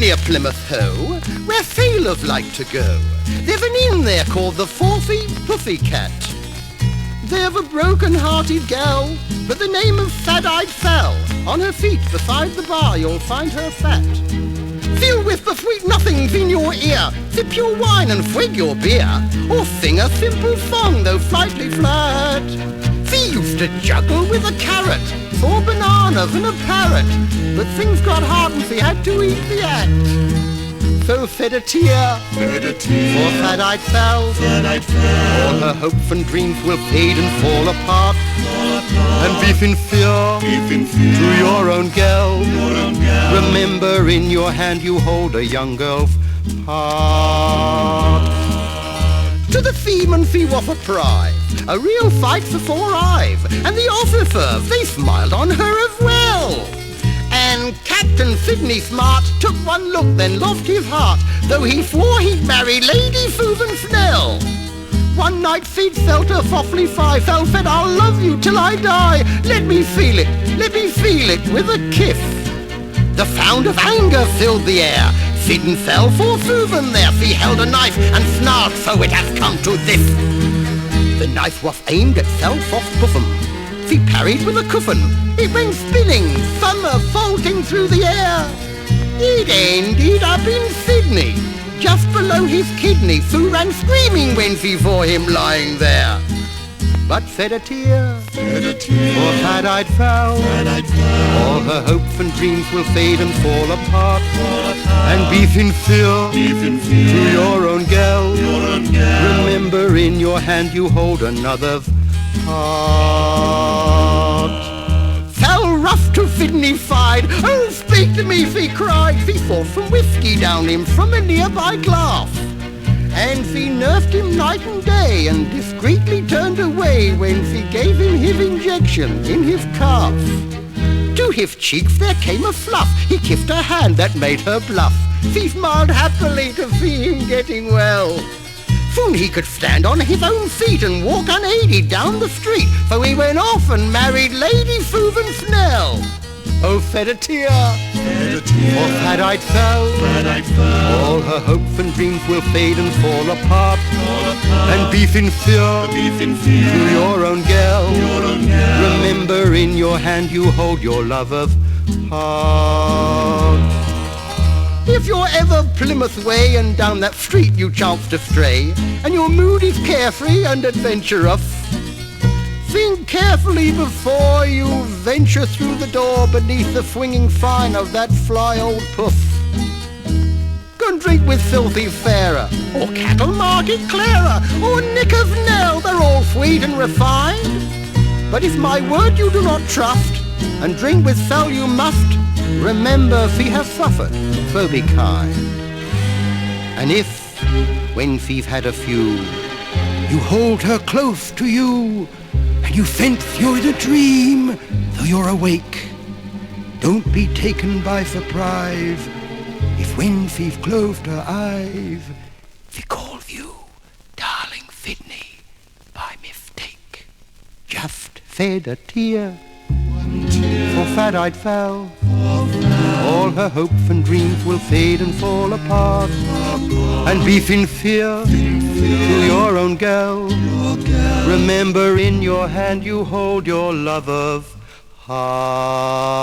near Plymouth Hoe, where sailors like to go. There's an inn there called the Forthy Pussycat. There's a broken-hearted gal, but the name of Sad-Eyed Fell. On her feet beside the bar you'll find her fat. Feel with the sweet nothings in your ear, sip your wine and swig your beer, or sing a simple song though slightly flat. She used to juggle with a carrot, 4 bananas and a parrot, but things got hard and she had to eat the act. So shed a tear, for Sad-Eyed Fell. All her hopes and dreams will fade and fall apart. And be sincere to your own girl. Remember, in your hand you hold a young girl's heart. To the seaman she was a prize, a real fight for 4 eyes, and the officers, they smiled on her as well. And Captain Sidney Smart took one look, then lost his heart, though he swore he'd marry Lady Susan Snell. One night she'd felt her softly sigh, Fell said, I'll love you till I die. Let me feel it with a kiss. The sound of anger filled the air. Sid and Fell for Susan there. She held a knife and snarled, so it has come to this. The knife was aimed at Fell's soft bosom. She parried with a coffin. It went spinning, summer vaulting through the air. It ended up in Sydney, just below his kidney. Sue ran screaming when she saw him lying there. But shed a tear, for Sad-Eyed Fell. All her hopes and dreams will fade and fall apart. And be sincere to your own girl. Remember, in your hand you hold another's heart. Fell rough to Sydney side. Oh, speak to me, she cried. She poured some whiskey down him from a nearby glass. And she nursed him night and day, and discreetly turned away when she gave him his injection in his calf. To his cheeks there came a fluff. He kissed her hand, that made her bluff. She smiled happily to see him getting well. Soon he could stand on his own feet and walk unaided down the street, so he went off and married Lady Susan Snell. Oh, shed a tear, for Sad-Eyed Fell. All her hopes and dreams will fade and fall apart. And be sincere to your own girl. Remember, in your hand you hold your lover's heart. If you're ever Plymouth way and down that street you chance to stray, and your mood is carefree and adventurous, think carefully before you venture through the door beneath the swinging sign of that fly old puss. Go and drink with Filthy Fairer, or Cattle Market Clara, or Nick of Nell. They're all sweet and refined. But if my word you do not trust, and drink with Fell you must, remember she has suffered, so be kind. And if, when she's had a few, you hold her close to you, and you sense you're in a dream, though you're awake, don't be taken by surprise if when she's closed her eyes, she calls you Darling Sydney by mistake. Just shed a tear, for Sad-Eyed Fell. All her hopes and dreams will fade and fall apart. And be sincere to your own girl. Remember, in your hand you hold your lover's heart.